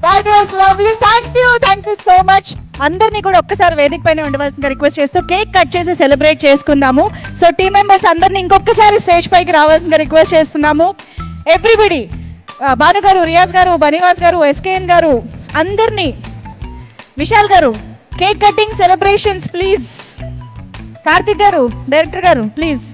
That was lovely. Thank you so much. అందరినీ కూడా ఒక్కసారి వేదిక పైన ఉండవలసిందిగా రిక్వెస్ట్ చేస్తూ కేక్ కట్ చేసి సెలబ్రేట్ చేసుకుందాము. సో టీమ్ మెంబర్స్ అందరినీ ఇంకొకసారి స్టేజ్ పైకి రావాల్సిందిగా రిక్వెస్ట్ చేస్తున్నాము. ఎవ్రీబడి, భాను గారు, రియాజ్ గారు, బనివాస్ గారు, ఎస్కేఎన్ గారు, అందరినీ, విశాల్ గారు, cake cutting celebrations please. Karthik గారు, డైరెక్టర్ గారు ప్లీజ్.